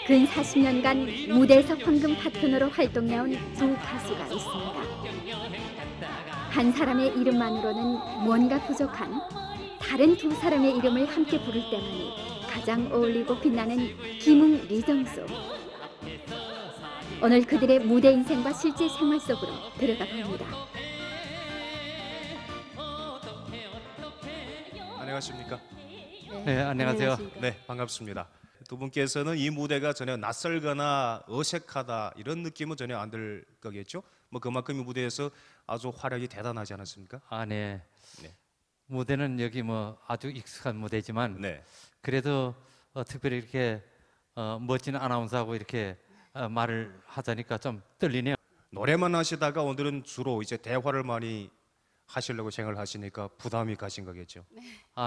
근 40년간 무대에서 황금 파트너로 활동해온 두 가수가 있습니다. 한 사람의 이름만으로는 뭔가 부족한 다른 두 사람의 이름을 함께 부를 때만이 가장 어울리고 빛나는 김웅, 리정수. 오늘 그들의 무대 인생과 실제 생활 속으로 들어가 봅니다. 안녕하십니까? 네, 안녕하세요. 네, 반갑습니다. 두 분께서는 이 무대가 전혀 낯설거나 어색하다 이런 느낌은 전혀 안 들 거겠죠? 뭐 그만큼 이 무대에서 아주 활약이 대단하지 않았습니까? 네. 네. 무대는 여기 뭐 아주 익숙한 무대지만 네. 그래도 특별히 이렇게 멋진 아나운서하고 이렇게 말을 하자니까 좀 떨리네요. 노래만 하시다가 오늘은 주로 이제 대화를 많이 하시려고 생각을 하시니까 부담이 가신 거겠죠?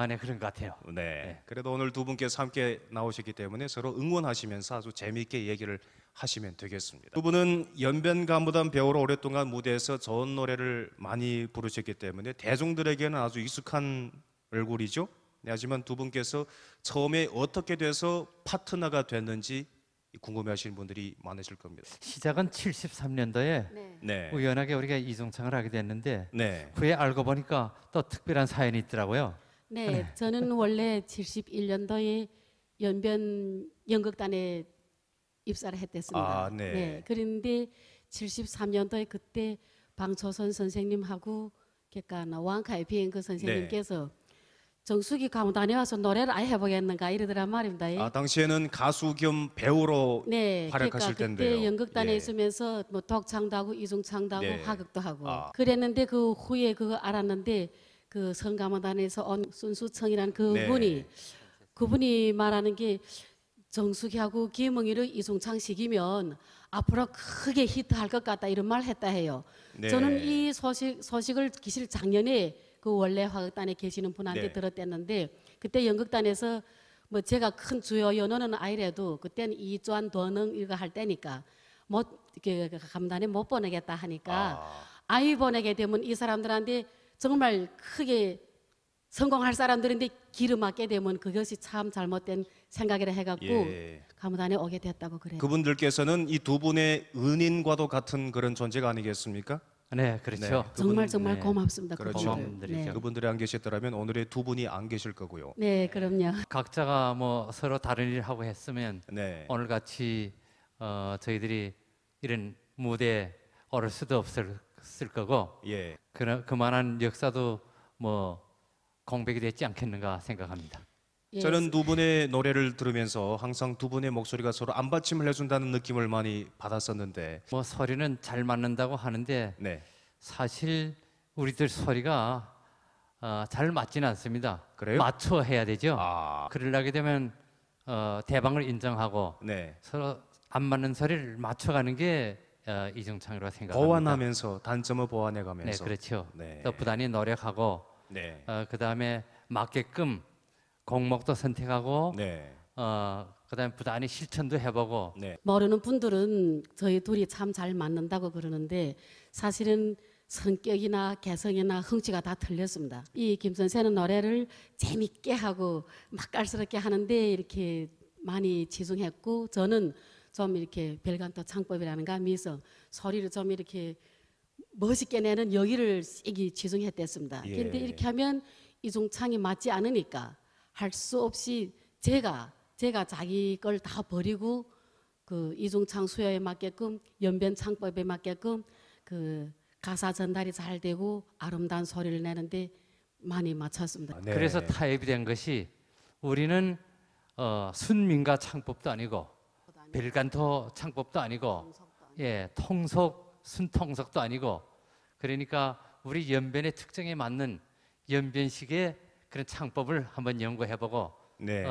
네, 그런 것 같아요. 네. 그래도 오늘 두 분께서 함께 나오셨기 때문에 서로 응원하시면서 아주 재미있게 얘기를 하시면 되겠습니다. 두 분은 연변가무단 배우로 오랫동안 무대에서 좋은 노래를 많이 부르셨기 때문에 대중들에게는 아주 익숙한 얼굴이죠. 네, 하지만 두 분께서 처음에 어떻게 돼서 파트너가 됐는지 궁금해하시는 분들이 많으실 겁니다. 시작은 73년도에 네. 우연하게 우리가 이중창을 하게 됐는데 네. 후에 알고 보니까 또 특별한 사연이 있더라고요. 네, 저는 원래 71년도에 연변 연극단에 입사를 했댔습니다. 아, 네. 그런데 73년도에 그때 방초선 선생님하고 그러니까 왕카의 비행 그 선생님께서 정수기 가무단에 와서 노래를 아예 해보겠는가 이러더란 말입니다. 아, 당시에는 가수 겸 배우로 네, 활약하실 그러니까 텐데요. 그때 연극단에 예. 있으면서 뭐 독창도 하고 이중창도 하고 네. 하극도 하고 아. 그랬는데 그 후에 그거 알았는데 그 성가모단에서 온 순수청이라는 네. 그분이 말하는 게 정숙이하고 김응희를 이중창 시키면 앞으로 크게 히트할 것 같다 이런 말 했다 해요. 네. 저는 이 소식을 기실 작년에 그 원래 화극단에 계시는 분한테 네. 들었댔는데 그때 연극단에서 뭐 제가 큰 주요 연호는 아니래도 그때는 이조한 도능 이거 할 때니까 못 이렇게 감단에 못 보내겠다 하니까 아이 보내게 되면 이 사람들한테 정말 크게 성공할 사람들인데 기름 맞게 되면 그것이 참 잘못된 생각이라 해갖고 예. 가무단에 오게 됐다고 그래요. 그분들께서는 이 두 분의 은인과도 같은 그런 존재가 아니겠습니까? 네, 그렇죠. 네. 정말 그분- 정말 네. 고맙습니다. 그렇죠. 그분들. 고마움들이죠. 네. 그분들이 안 계셨더라면 오늘의 두 분이 안 계실 거고요. 네, 그럼요. 각자가 뭐 서로 다른 일을 하고 했으면 네. 오늘 같이 저희들이 이런 무대에 오를 수도 없을 거고 예. 그만한 역사도 뭐 공백이 됐지 않겠는가 생각합니다. 예, 저는 두 분의 노래를 들으면서 항상 두 분의 목소리가 서로 안받침을 해준다는 느낌을 많이 받았었는데, 뭐 소리는 잘 맞는다고 하는데 네. 사실 우리들 소리가 잘 맞지는 않습니다. 그래요? 맞춰 해야 되죠. 아, 그러려게 되면 대방을 인정하고 네. 서로 안 맞는 소리를 맞춰가는 게 이중창이라고 생각합니다. 보완하면서 단점을 네, 보완해가면서. 그렇죠. 네. 또 부단히 노력하고 네. 그 다음에 맞게끔 곡목도 선택하고 네. 그 다음에 부단히 실천도 해보고 네. 모르는 분들은 저희 둘이 참 잘 맞는다고 그러는데 사실은 성격이나 개성이나 흥취가 다 틀렸습니다. 이 김 선생은 노래를 재밌게 하고 맛깔스럽게 하는데 이렇게 많이 치중했고 저는 좀 이렇게 별간토 창법이라는 가 미서 소리를 좀 이렇게 멋있게 내는 여기를 세게 치중했댔습니다. 예. 그런데 이렇게 하면 이중창이 맞지 않으니까 할 수 없이 제가 자기 걸 다 버리고 그 이중창 수요에 맞게끔 연변 창법에 맞게끔 그 가사 전달이 잘 되고 아름다운 소리를 내는데 많이 맞췄습니다. 아, 네. 그래서 타협이 된 것이 우리는 순민가 창법도 아니고 벨간토 창법도 아니고 통속 순통속도 아니고 그러니까 우리 연변의 특징에 맞는 연변식의 그런 창법을 한번 연구해보고 네.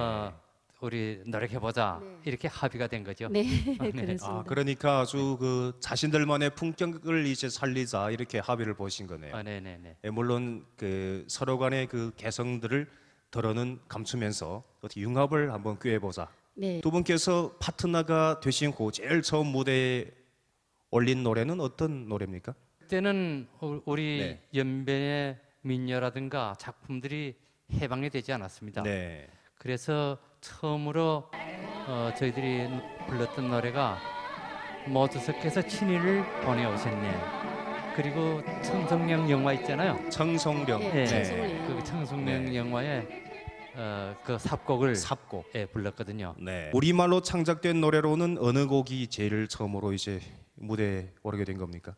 우리 노력해보자 이렇게 합의가 된 거죠. 네, 그렇습니다. 아, 그러니까 아주 그 자신들만의 품격을 이제 살리자 이렇게 합의를 보신 거네요. 네네네. 예, 물론 그 서로 간의 그 개성들을 덜어는 감추면서 어떻게 융합을 한번 꾀해보자. 네. 두 분께서 파트너가 되신 후 제일 처음 무대에 올린 노래는 어떤 노래입니까? 그때는 우리 네. 연변의 민요라든가 작품들이 해방이 되지 않았습니다. 네. 그래서 처음으로 저희들이 불렀던 노래가 모두석께서 친일을 보내오셨네. 그리고 청성령 영화 있잖아요. 청성령. 예, 네. 청성령. 그 청성령 네. 영화에 그 삽곡을 삽곡. 예, 불렀거든요. 네. 우리말로 창작된 노래로는 어느 곡이 제일 처음으로 이제 무대에 오르게 된 겁니까?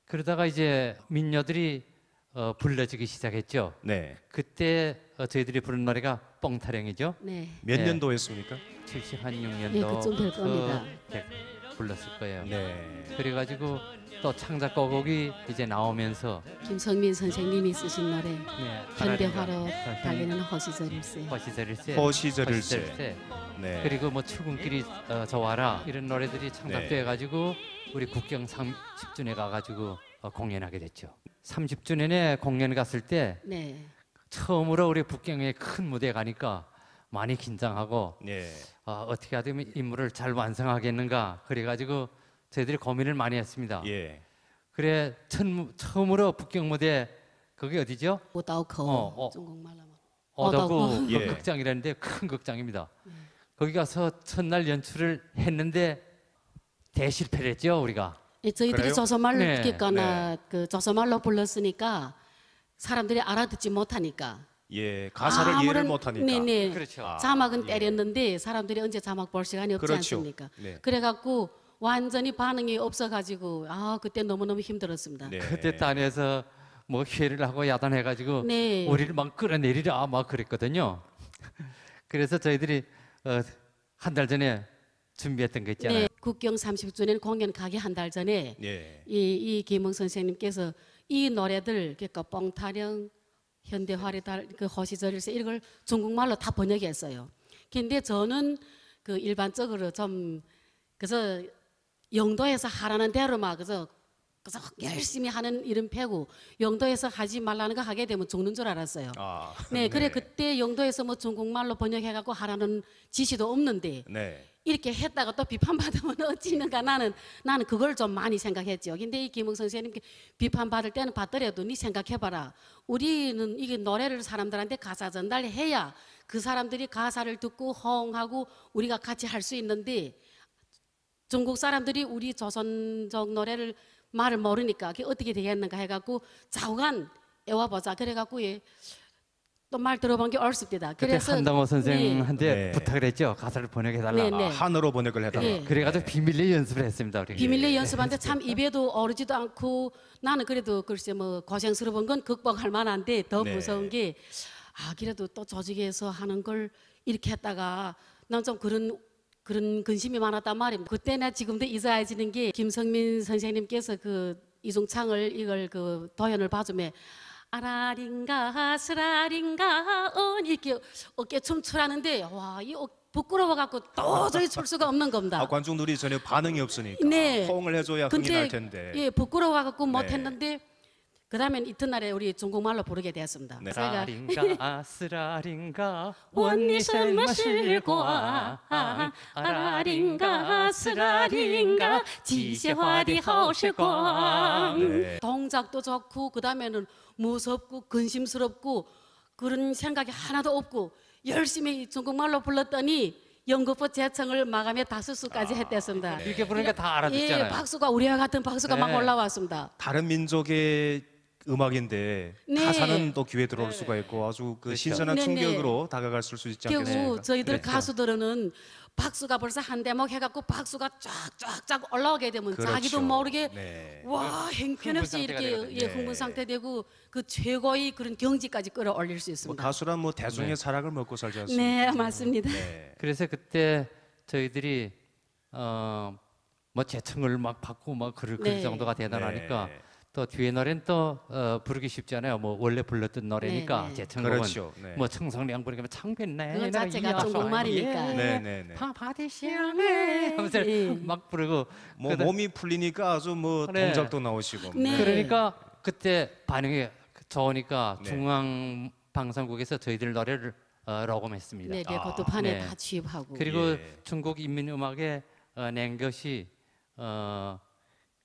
그러다가 이제 민요들이 불러지기 시작했죠. 네. 그때 저희들이 부른 노래가 뻥타령이죠. 네. 몇 네. 년도였습니까? 76년도 예, 그쯤 될 겁니다. 불렀을 거예요. 네. 그래가지고 또 창작곡이 이제 나오면서 김성민 선생님이 쓰신 노래 네, 현대화로 현- 달리는 허시절일세. 허시절일세, 허시절일세. 네. 그리고 뭐 출근길이 저와라 이런 노래들이 창작돼 가지고 우리 국경 30주년에 가가지고 공연하게 됐죠. 30주년에 공연 갔을 때 네. 처음으로 우리 북경에 큰 무대에 가니까 많이 긴장하고 네. 어떻게 하면 임무를 잘 완성하겠는가 그래가지고 저희들이 고민을 많이 했습니다. 예. 그래 처음으로 북경 무대 거기 어디죠? 오다오커 중국말로 하면. 어다구 예. 극장이라는데 큰 극장입니다. 거기 가서 첫날 연출을 했는데 대실패를 했죠 우리가. 예, 저희들이 그래요? 조선말로 네. 듣겠거나 그 조선말로 불렀으니까 사람들이 알아듣지 못하니까 예. 가사를 이해를 못 하니까. 네네. 그렇죠. 자막은 예. 때렸는데 사람들이 언제 자막 볼 시간이 없지 그렇죠. 않습니까? 네. 그래갖고 완전히 반응이 없어가지고 그때 너무너무 힘들었습니다. 네. 그때 단에서 뭐 회의를 하고 야단해가지고 네. 우리를 막 끌어내리라 막 그랬거든요. 그래서 저희들이 한 달 전에 준비했던 거 있잖아요. 네, 국경 30주년 공연 가기 한 달 전에 예. 이 김흥 선생님께서 이 노래들 그러니까 뻥타령, 현대화를 그 허시절일세 이런 걸 중국말로 다 번역했어요. 근데 저는 그 일반적으로 좀 그래서 영도에서 하라는 대로만 그래서 열심히 하는 이름 패고 영도에서 하지 말라는 거 하게 되면 죽는 줄 알았어요. 아. 네, 그래 그때 영도에서 뭐 중국말로 번역해갖고 하라는 지시도 없는데 네. 이렇게 했다가 또 비판받으면 어찌는가 나는 그걸 좀 많이 생각했죠. 근데 이 김흥 선생님 비판받을 때는 받더라도 네 생각해봐라. 우리는 이게 노래를 사람들한테 가사 전달해야 그 사람들이 가사를 듣고 호응하고 우리가 같이 할 수 있는데 중국 사람들이 우리 조선족 노래를 말을 모르니까 그게 어떻게 되겠는가 해갖고 좌우간 애와보자 그래갖고 또 말 들어본 게 얼습니다. 그때 한담호 선생한테 네. 부탁을 했죠. 가사를 번역해달라. 네, 네. 한어로 번역을 해달라. 예. 그래가지고 비밀리에 연습을 했습니다. 우리. 비밀리에 연습하는데 참 입에도 오르지도 않고 나는 그래도 글쎄 뭐 고생스러운 건 극복할 만한데 더 네. 무서운 게 그래도 또 조직에서 하는 걸 이렇게 했다가 난 좀 그런 근심이 많았단 말입니다. 그때나 지금도 잊어야지는 게 김성민 선생님께서 그 이중창을 이걸 그 도연을 봐주면 아라린가 스라린가 이렇게 어깨 춤추라는데 이 부끄러워 갖고 도저히 출 수가 없는 겁니다. 관중들이 전혀 반응이 없으니까 네. 호응을 해줘야 흥이 날 텐데. 예, 부끄러워 갖고 네. 못했는데 그다음엔 이튿날에 우리 중국말로 부르게 되었습니다. 네. 제가 아라린가 스라린가 원니를 마실고 아라린가 스라린가 지시화디 하오시광 네. 동작도 좋고 그다음에는 무섭고 근심스럽고 그런 생각이 하나도 없고 열심히 중국말로 불렀더니 연극부 재청을 마감해 다수수까지 했댔습니다. 이렇게 부르니까 다 알아듣잖아요. 예, 박수가 우리와 같은 박수가 막 네. 올라왔습니다. 다른 민족의 음악인데 네. 가사는 또 귀에 들어올 수가 있고 아주 그 그렇죠. 신선한 네, 네. 충격으로 다가갈 수 있지 않겠습니까? 결국 저희들 그렇죠. 가수들은 박수가 벌써 한 대목 해갖고 박수가 쫙쫙쫙 올라오게 되면 그렇죠. 자기도 모르게 네. 와 형편없이 흥분 이렇게 상태가 되거든요. 흥분 상태 되고 그 최고의 그런 경지까지 끌어올릴 수 뭐 있습니다. 가수란 뭐 대중의 네. 사랑을 먹고 살지 않습니까? 네 맞습니다. 네. 그래서 그때 저희들이 뭐 재청을 막 받고 막 그럴 네. 정도가 대단하니까 네. 또 뒤에 노래는 또 부르기 쉽지 않아요. 뭐 원래 불렀던 노래니까 네, 네. 재청곡은 그렇죠. 네. 뭐 청성령 부르면 창변네 그건 자체가 중국말이니까. 네, 네, 네. 파파디시앙에 하면서 네. 막 부르고 뭐 그다- 몸이 풀리니까 아주 뭐 네. 동작도 나오시고. 네. 그러니까 그때 반응이 좋으니까 네. 중앙 방송국에서 저희들 노래를 녹음했습니다. 네, 레코드판에 네. 다 취입하고. 그리고 예. 중국 인민음악에 낸 것이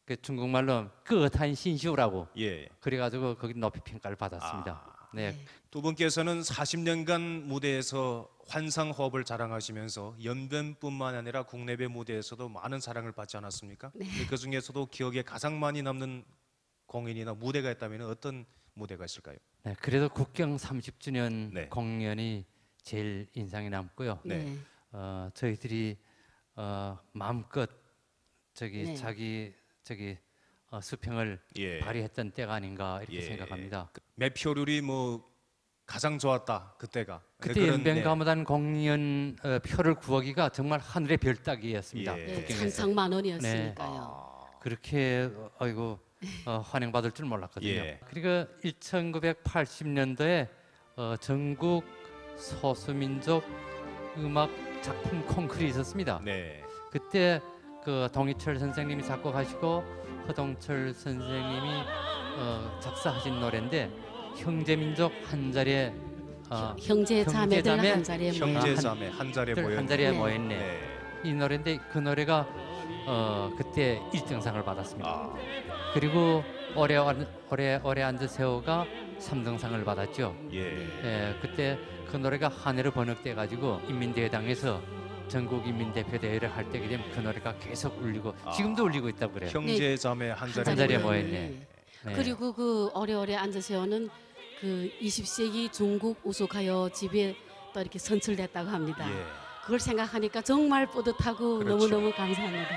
그 중국말로 끄탄 신시오라고 예. 그래가지고 거기 높이 평가를 받았습니다. 네. 두 분께서는 40년간 무대에서 환상호흡을 자랑하시면서 연변뿐만 아니라 국내외 무대에서도 많은 사랑을 받지 않았습니까? 네. 그 중에서도 기억에 가장 많이 남는 공연이나 무대가 있다면 어떤 무대가 있을까요? 네, 그래도 국경 30주년 네. 공연이 제일 인상이 남고요. 네. 저희들이 마음껏 네. 자기 수평을 예. 발휘했던 때가 아닌가 이렇게 예. 생각합니다. 매표율이 뭐 가장 좋았다 그때가. 그때 그런, 연변가무단 공연 표를 구하기가 정말 하늘의 별 따기였습니다. 예. 네, 국경에서. 천상만 원이었으니까요. 아, 그렇게 환영받을 줄 몰랐거든요. 예. 그리고 1980년도에 전국 소수민족 음악 작품 콩쿠르이 있었습니다. 네. 그때 그 동희철 선생님이 작곡하시고 허동철 선생님이 작사하신 노래인데 형제민족 한 자리에 형제 자매들 형제자매, 한 자리에 모여. 형제자매 한 자리에 모여. 한 자리에 네. 모였네. 네. 이 노래인데 그 노래가 그때 1등상을 받았습니다. 아, 그리고 오래 앉아 세워가 3등상을 받았죠. 예. 예, 그때 그 노래가 한 해로 번역돼 가지고 인민대회당에서 전국 인민대표 대회를 할 때게 되면 그 노래가 계속 울리고 지금도 울리고 있다고 그래요. 형제자매 한 자리에, 한 자리에 모여. 모였네. 네. 그리고 그 오래오래 앉으세요는 그 20세기 중국 우수가요 집에 또 이렇게 선출됐다고 합니다. 예. 그걸 생각하니까 정말 뿌듯하고 그렇죠. 너무너무 감사합니다.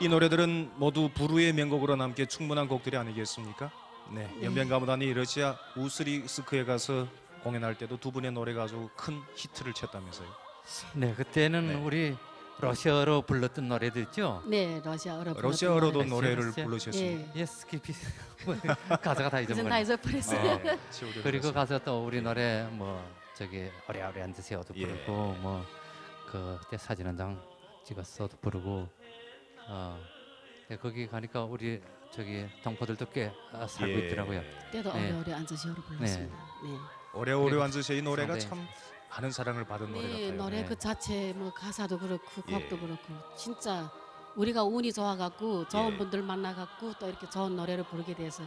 이 노래들은 모두 부르의 명곡으로 남기에 충분한 곡들이 아니겠습니까? 네. 연변가무단이 러시아 우스리스크에 가서 공연할 때도 두 분의 노래가 아주 큰 히트를 쳤다면서요. 네, 그때는 네. 우리 러시아어로 불렀던 노래도 있죠. 네, 러시아어로 러시아어로도 불렀던 노래를 러시아? 부르셨습니다. 예. 예스 키피 가사가 다 이젠 다 잊어버려. 잊어버렸어요. 네. 치우려 그리고 그랬습니다. 가서 또 우리 노래 뭐 저기 오래오래 앉으세요도 예. 부르고 뭐 그때 사진 한 장 찍었어도 부르고 네, 거기 가니까 우리 저기 동포들도 꽤 살고 예. 있더라고요. 때도 네. 오래오래 앉으세요로 불렀습니다. 네. 오래오래 그리고 앉으세요. 이 노래가 상당히 참 많은 사랑을 받은 노래 네, 같아요. 노래 네. 그 자체 뭐 가사도 그렇고 예. 곡도 그렇고 진짜 우리가 운이 좋아갖고 좋은 예. 분들 만나갖고 또 이렇게 좋은 노래를 부르게 돼서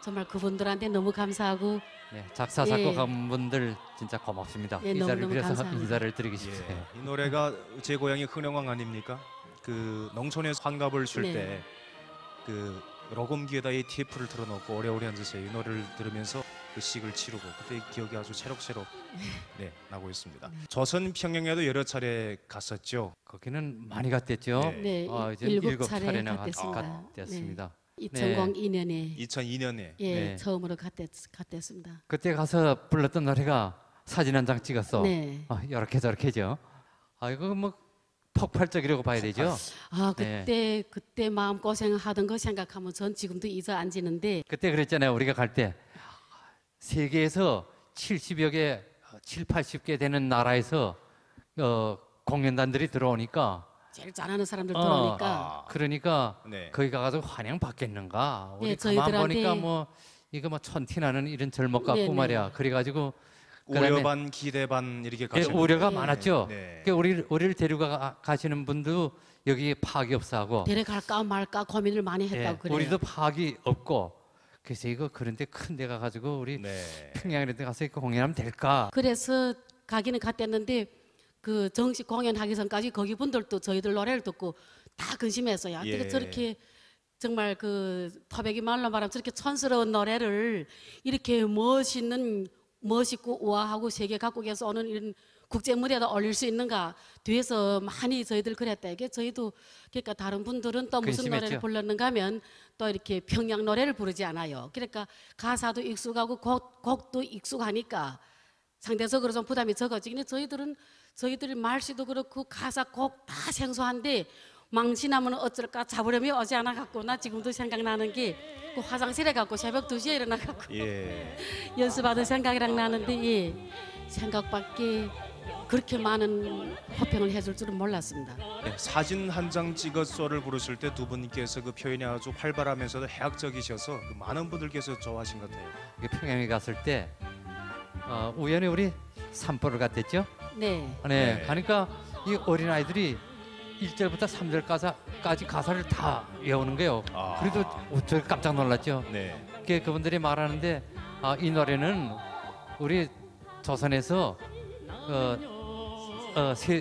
정말 그분들한테 너무 감사하고 네, 작사 작곡한 분들 진짜 고맙습니다. 예, 이 자리를 너무너무 빌어서 감사합니다. 인사를 드리고 싶어요. 예. 이 노래가 제 고향이 흥령왕 아닙니까? 그 농촌에서 환갑을 쉴 네. 때 그 로금기에다 이 테이프를 틀어놓고 오래오래 앉으세요. 이 노래를 들으면서 그 식을 치르고 그때 기억이 아주 새록새록 네, 나고 있습니다. 조선 평양에도 여러 차례 갔었죠. 거기는 많이 갔댔죠. 네. 네, 이제 일곱 차례 차례나 갔댔습니다. 갔댔습니다. 네. 2002년에 2002년에 예, 네. 처음으로 갔댔습니다. 그때 가서 불렀던 노래가 사진 한 장 찍었어. 네. 이렇게 저렇게죠. 이거 뭐 폭발적이라고 봐야 되죠. 아 네. 그때 마음 고생하던 거 생각하면 전 지금도 잊어 앉는데 그때 그랬잖아요. 우리가 갈 때 세계에서 70여 개, 7, 80개 되는 나라에서 공연단들이 들어오니까 제일 잘하는 사람들 들어오니까 아, 그러니까 네. 거기 가가지고 환영 받겠는가? 우리 네, 가만 저희들한테- 보니까 뭐 이거 뭐 천티나는 이런 절목 같고 네, 네. 말이야. 그래가지고 그다음에 우려 반 기대 반 이렇게 예, 가셨는데 우려가 네. 많았죠. 네. 그러니까 우리를 데려가 가시는 분도 여기 파악이 없어하고 데려갈까 말까 고민을 많이 예, 했다고 그래요. 우리도 파악이 없고 그래서 이거 그런데 큰 데 가가지고 우리 네. 평양 이런 데 가서 이거 공연하면 될까? 그래서 가기는 갔댔는데 그 정식 공연하기 전까지 거기 분들도 저희들 노래를 듣고 다 근심했어요. 어떻게 예. 저렇게 정말 그 터베기 말로 말하면 저렇게 촌스러운 노래를 이렇게 멋있고 우아하고 세계 각국에서 오는 이런 국제 무대에다 올릴 수 있는가 뒤에서 많이 저희들 그랬다. 이게 저희도 그러니까 다른 분들은 또 무슨 근심했죠. 노래를 불렀는가 하면 또 이렇게 평양 노래를 부르지 않아요. 그러니까 가사도 익숙하고 곡도 익숙하니까 상대적으로 좀 부담이 적어지긴 해. 저희들이 말씨도 그렇고 가사 곡 다 생소한데 망신하면 어쩔까 잡으려면 오지 않아 갖고 나 지금도 생각나는 게 그 화장실에 갖고 새벽 2시에 일어나 갖고 예. 연습하던 생각이랑 나는데 예, 생각밖에 그렇게 많은 호평을 해줄 줄은 몰랐습니다. 네, 사진 한 장 찍었어를 부르실 때 두 분께서 그 표현이 아주 활발하면서도 해학적이셔서 그 많은 분들께서 좋아하신 것 같아요. 이게 평양에 갔을 때 우연히 우리 산보를 갔댔죠. 네. 네, 네. 가니까 이 어린 아이들이 1절부터 3절까지 가사를 다 외우는 거예요. 그래도 저 깜짝 놀랐죠. 네. 그분들이 말하는데 이 노래는 우리 조선에서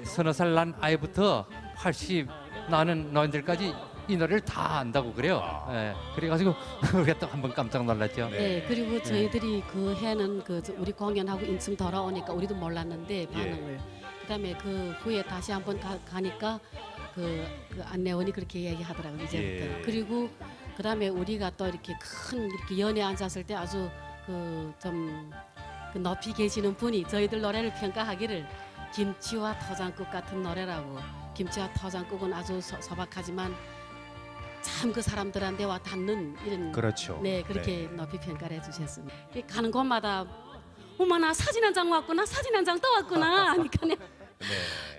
서너 살 난 아이부터 80 나는 노인들까지 이 노래를 다 안다고 그래요. 예, 그래가지고 우리가 또 한번 깜짝 놀랐죠. 네, 그리고 저희들이 그 해는 우리 공연하고 인천 돌아오니까 우리도 몰랐는데 반응을. 그다음에 그 후에 다시 한번 가니까 그 안내원이 그렇게 얘기하더라고요. 이제부터. 그리고 그다음에 우리가 또 이렇게 큰 이렇게 연에 앉았을 때 아주 좀 높이 계시는 분이 저희들 노래를 평가하기를 김치와 터장국 같은 노래라고. 김치와 터장국은 아주 소박하지만 참 그 사람들한테 와 닿는 이런 그렇죠. 네 그렇게 높이 평가를 해주셨습니다. 가는 곳마다 어머나 사진 한 장 왔구나 사진 한 장 또 왔구나 하니까요.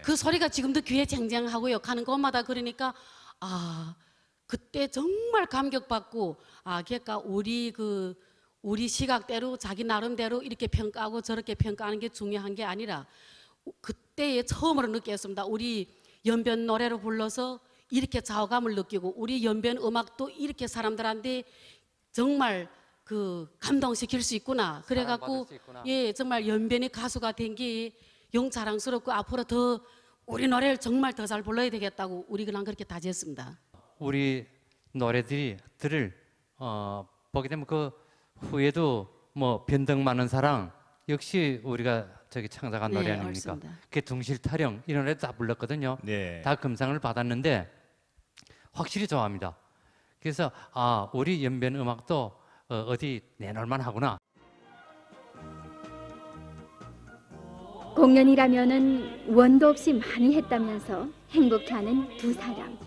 그 소리가 지금도 귀에 쟁쟁하고요. 가는 곳마다 그러니까 그때 정말 감격받고 그러니까 우리 시각대로 자기 나름대로 이렇게 평가하고 저렇게 평가하는 게 중요한 게 아니라 그때에 처음으로 느꼈습니다. 우리 연변 노래를 불러서 이렇게 좌우감을 느끼고 우리 연변 음악도 이렇게 사람들한테 정말 감동시킬 수 있구나. 그래갖고 예 정말 연변의 가수가 된 게 영 자랑스럽고 앞으로 더 우리 노래를 정말 더 잘 불러야 되겠다고 우리 그냥 그렇게 다짐했습니다. 우리 노래들을 보게 되면 그 후에도 뭐 변덕 많은 사랑 역시 우리가 창작한 노래 아닙니까? 그 둥실타령 이런 노래 다 불렀거든요. 네. 다 금상을 받았는데 확실히 좋아합니다. 그래서 우리 연변 음악도 어디 내놓을만 하구나. 공연이라면은 원도 없이 많이 했다면서 행복해하는 두 사람.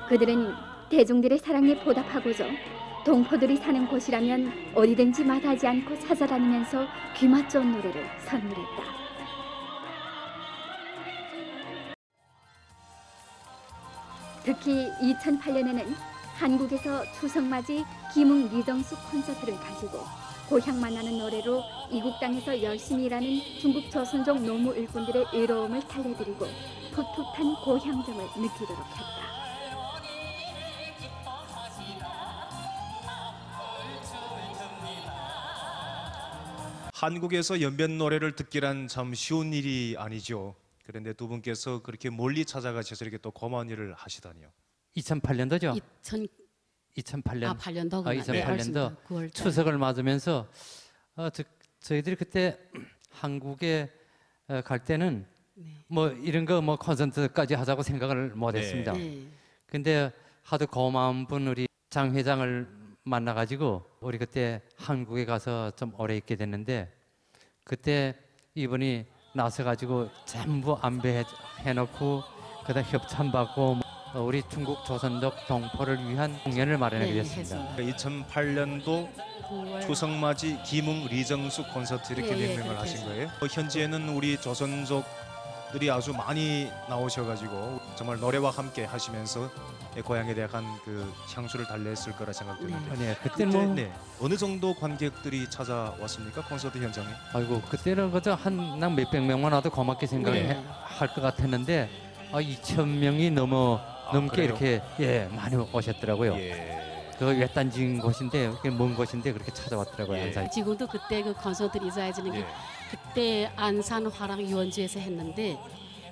그들은 대중들의 사랑에 보답하고자 동포들이 사는 곳이라면 어디든지 마다하지 않고 찾아다니면서 귀맛 좋은 노래를 선물했다. 특히 2008년에는 한국에서 추석맞이 김웅 리정수 콘서트를 가지고 고향만 나는 노래로 이국 땅에서 열심히 일하는 중국 조선족 노무 일꾼들의 외로움을 달래드리고 풋풋한 고향정을 느끼도록 했다. 한국에서 연변 노래를 듣기란 참 쉬운 일이 아니죠. 그런데 두 분께서 그렇게 멀리 찾아가셔서 이렇게 또 고마운 일을 하시다니요. 2008년도죠? 2008년 8년도 2008년도 9월 추석을 맞으면서 저희들이 그때 한국에 갈 때는 뭐 이런 거 뭐 콘서트까지 하자고 생각을 못했습니다. 근데 하도 고마운 분 우리 장 회장을 만나가지고 우리 그때 한국에 가서 좀 오래 있게 됐는데 그때 이분이 나서가지고 전부 안배해놓고 그다음 협찬받고 우리 중국 조선족 동포를 위한 공연을 마련하게 됐습니다. 2008년도 추석맞이 김웅 리정수 콘서트 이렇게 명명을 하신 거예요. 현지에는 우리 조선족들이 아주 많이 나오셔가지고 정말 노래와 함께 하시면서 고향에 대한 그 향수를 달랬을 거라 생각되는데. 네, 그때는 네, 어느 정도 관객들이 찾아왔습니까? 콘서트 현장에? 아이고 그때는 그저 한 몇백 명만 와도 고맙게 생각할 것 같았는데 2,000명이 넘게 그래요? 이렇게 많이 오셨더라고요. 그 외딴진 곳인데 먼 곳인데 그렇게 찾아왔더라고요. 안산. 지금도 그때 그 콘서트를 이사해주는 게 그때 안산 화랑 유원지에서 했는데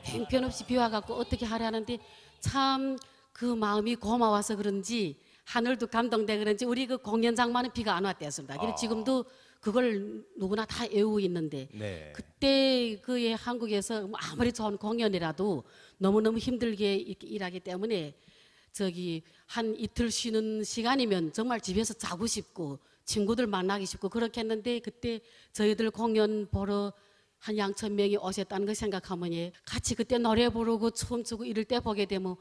형편없이 비 와갖고 어떻게 하려 하는데 참 그 마음이 고마워서 그런지 하늘도 감동돼 그런지 우리 그 공연장만은 비가 안 왔대였습니다. 그래서 지금도 그걸 누구나 다 외우고 있는데 그때 그의 한국에서 아무리 좋은 공연이라도 너무너무 힘들게 이렇게 일하기 때문에 한 이틀 쉬는 시간이면 정말 집에서 자고 싶고 친구들 만나기 싶고 그렇게 했는데 그때 저희들 공연 보러 한 2,000명이 오셨다는 거 생각하면 같이 그때 노래 부르고 춤추고 이럴 때 보게 되면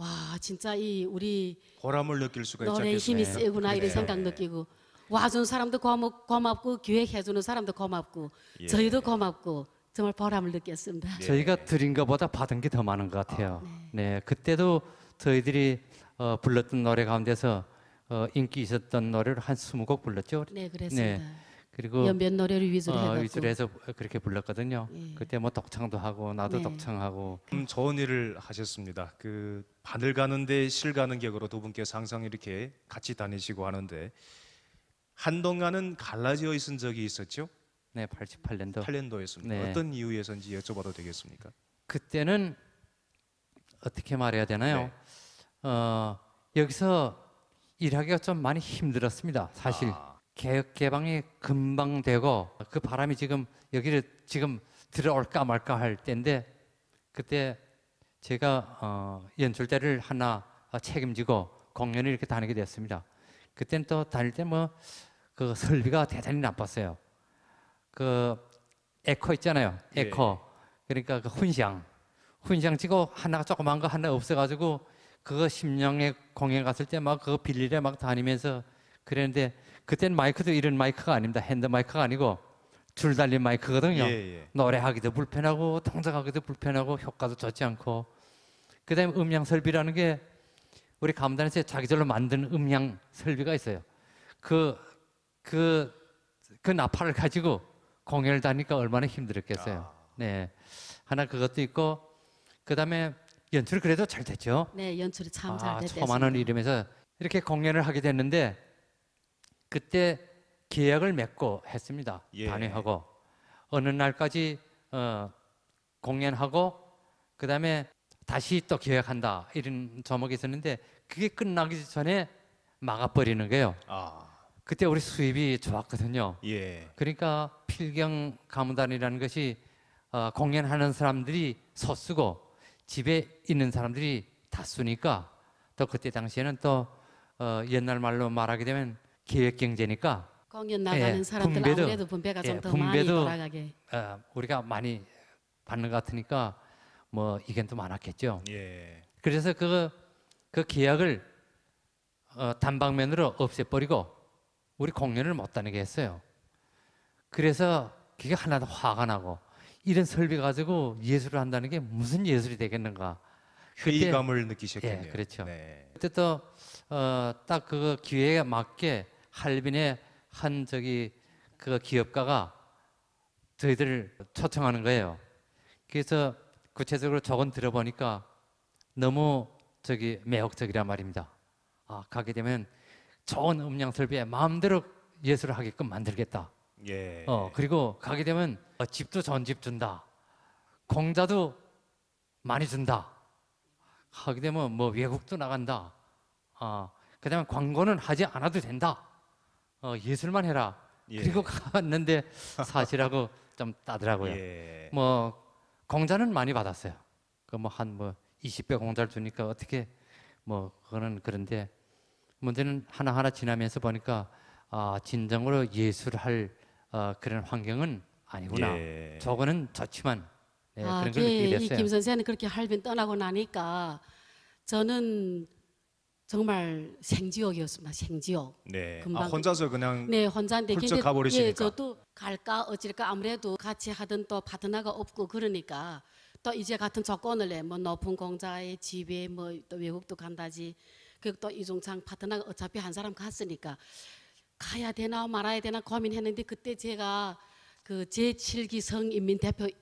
와 진짜 이 우리 보람을 느낄 수가 있지 노래의 않겠어요? 힘이 세구나 이런 생각 느끼고 와준 사람도 고맙고 기획해주는 사람도 고맙고 저희도 고맙고 정말 보람을 느꼈습니다. 저희가 드린 것보다 받은 게 더 많은 것 같아요. 네, 그때도 저희들이 불렀던 노래 가운데서 인기 있었던 노래를 한 20곡 불렀죠. 네, 그랬습니다. 그리고 연변 노래를 위주로 해갖고. 위주로 해서 그렇게 불렀거든요. 예. 그때 뭐 독창도 하고 나도 네. 독창하고 좋은 일을 하셨습니다. 그 바늘 가는데 실 가는 격으로 두 분께서 항상 이렇게 같이 다니시고 하는데 한동안은 갈라져 있은 적이 있었죠? 네, 88년도 8년도였습니다. 네. 어떤 이유에서인지 여쭤봐도 되겠습니까? 그때는 어떻게 말해야 되나요? 여기서 일하기가 좀 많이 힘들었습니다. 사실 개혁 개방이 금방 되고 그 바람이 지금 여기를 지금 들어올까 말까 할 때인데 그때 제가 연출대를 하나 책임지고 공연을 이렇게 다니게 됐습니다. 그때는 또 다닐 때 뭐 그 설비가 대단히 나빴어요. 그 에코 있잖아요. 에코. 그러니까 그 훈장 치고 하나가 조그만 거 하나 없어가지고 그거 심령의 공연 갔을 때 막 그거 빌리래 막 다니면서 그랬는데 그때는 마이크도 이런 마이크가 아닙니다. 핸드 마이크가 아니고 줄 달린 마이크거든요. 노래하기도 불편하고 동작하기도 불편하고 효과도 좋지 않고 그다음에 음향 설비라는 게 우리 가문단에서 자기들로 만든 음향 설비가 있어요. 그 나팔을 가지고 공연을 다니까 얼마나 힘들었겠어요. 네, 하나 그것도 있고 그다음에 연출이 그래도 잘 됐죠. 네, 연출이 참 잘 됐습니다. 초만원 이름에서 이렇게 공연을 하게 됐는데 그때 계약을 맺고 했습니다. 단회하고 어느 날까지 공연하고 그다음에 다시 또 계약한다 이런 조목이 있었는데 그게 끝나기 전에 막아버리는 거예요. 그때 우리 수입이 좋았거든요. 그러니까 필경 가무단이라는 것이 공연하는 사람들이 소수고 집에 있는 사람들이 다수니까 또 그때 당시에는 또 옛날 말로 말하게 되면 기획 경제니까 공연 나가는 사람들 아무래도 분배가 좀 더 많이 돌아가게 우리가 많이 받는 것 같으니까 뭐 이견도 많았겠죠. 그래서 그 계약을 단방면으로 없애버리고 우리 공연을 못 다니게 했어요. 그래서 그게 하나도 화가 나고 이런 설비 가지고 예술을 한다는 게 무슨 예술이 되겠는가. 회의감을 느끼셨겠네요. 예, 그렇죠. 그때 또 딱 그 기회에 맞게 할빈의 한 그 기업가가 저희들을 초청하는 거예요. 그래서 구체적으로 저건 들어보니까 너무 매혹적이란 말입니다. 가게 되면 좋은 음량 설비에 마음대로 예술을 하게끔 만들겠다. 그리고 가게 되면 집도 좋은 집 준다. 공자도 많이 준다. 하게 되면 뭐 외국도 나간다. 그다음에 광고는 하지 않아도 된다. 예술만 해라. 그리고 갔는데 사실하고 좀 따더라고요. 뭐 공자는 많이 받았어요. 그 뭐 한 20배 공자를 주니까 어떻게 뭐 그거는 그런데 문제는 하나하나 지나면서 보니까 진정으로 예술할 그런 환경은 아니구나. 저거는 좋지만 그런 걸 느끼게 됐어요. 이 김 선생은 그렇게 할빈 떠나고 나니까 저는 정말 생지옥이었습니다. 생지옥. 금방 혼자서 그냥 혼자인데 훌쩍 가버리시니까. 저도 갈까 어찌할까 아무래도 같이 하던 또 파트너가 없고 그러니까 또 이제 같은 조건을 내 뭐 높은 공자의 집에 뭐 또 외국도 간다지. 그리고 또 이종창 파트너가 어차피 한 사람 갔으니까 가야 되나 말아야 되나 고민했는데 그때 제가 그 제7기 성인민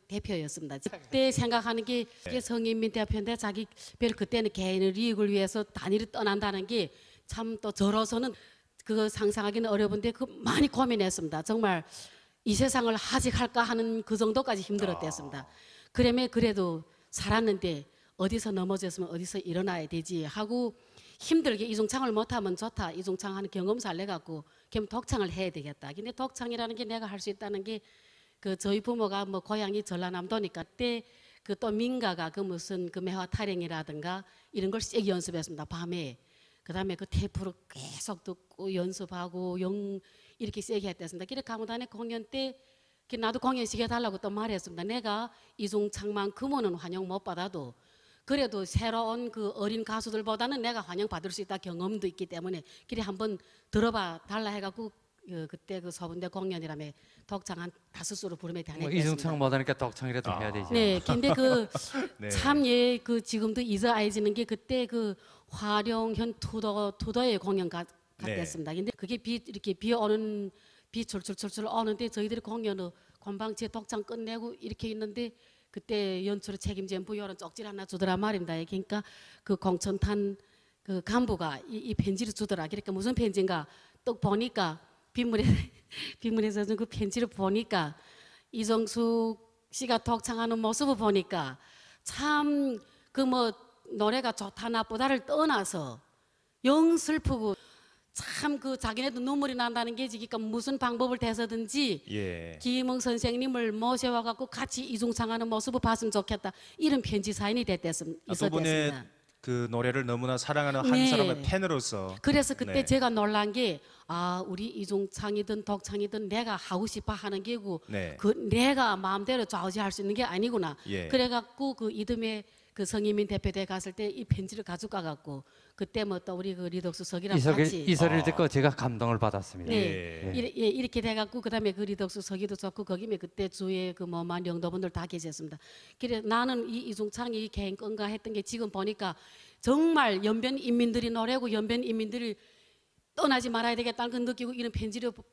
대표였습니다. 그때 생각하는 게 이게 성인민 대표인데 자기 별 그때는 개인의 이익을 위해서 단일히 떠난다는 게 참 또 저로서는 그거 상상하기는 어려운데 그 많이 고민했습니다. 정말 이 세상을 하직할까 하는 그 정도까지 힘들었댔습니다. 그러면 그래도 살았는데 어디서 넘어졌으면 어디서 일어나야 되지 하고 힘들게 이종창을 못하면 좋다. 이종창 하는 경험사를 내갖고 그럼 독창을 해야 되겠다. 근데 독창이라는 게 내가 할 수 있다는 게 그 저희 부모가 뭐 고향이 전라남도니까 그때 그 또 민가가 그 무슨 그 매화 타령이라든가 이런 걸 세게 연습했습니다. 밤에. 그다음에 그 테이프로 계속 듣고 연습하고 이렇게 세게 했댔습니다. 그래 가무단의 공연 때 나도 공연 시켜달라고 또 말했습니다. 내가 이종창만큼은 환영 못 받아도 그래도 새로운 그 어린 가수들보다는 내가 환영받을 수 있다 경험도 있기 때문에 그래 한번 들어봐 달라 해갖고 그때 그 서분대 공연이라며 독창 한 5수로 부르며 다녔습니다. 이종창 못하니까 독창이라도 해야 되죠. 네, 근데 그 참 그 지금도 잊어야지는 게 그때 그 화룡현 투도의 공연 같았습니다. 근데 그게 이렇게 비 비 출출출출 오는데 저희들이 공연을 건방지에 독창 끝내고 이렇게 있는데 그때 연출을 책임진 부여는 쪽지 하나 주더라 말입니다. 그러니까 그 공천탄 그 간부가 이 편지를 주더라. 그러니까 무슨 편지인가 또 보니까 빗물에서 준 그 편지를 보니까 이정숙 씨가 독창하는 모습을 보니까 참 그 뭐 노래가 좋다 나쁘다를 떠나서 영 슬프고 참 그 자기네도 눈물이 난다는 게 그러니까 무슨 방법을 대서든지 예. 김흥 선생님을 모셔와 갖고 같이 이중창하는 모습을 봤으면 좋겠다. 이런 편지 사인이 두 분의 있었습니다. 그 노래를 너무나 사랑하는 한 네. 사람의 팬으로서 그래서 그때 네. 제가 놀란 게 우리 이중창이든 독창이든 내가 하고 싶어 하는 게고 네. 그 내가 마음대로 좌우지할 수 있는 게 아니구나. 예. 그래갖고 그 이듬해 그 성희민 대표대 갔을 때 이 편지를 가져가 갖고 그때 뭐 또 우리 그 리덕수 석이랑 같이 이 소리를 듣고 제가 감동을 받았습니다. 네. 예. 이렇게 돼갖고 그다음에 그 리덕수 서기도 좋고 거기에 그때 주에 그 뭐만 영도분들 다 계셨습니다. 그래 나는 이 이중창이 이 개인 건가 했던 게 지금 보니까 정말 연변 인민들이 노래고 연변 인민들이 떠나지 말아야 되겠다는 걸 느끼고 이런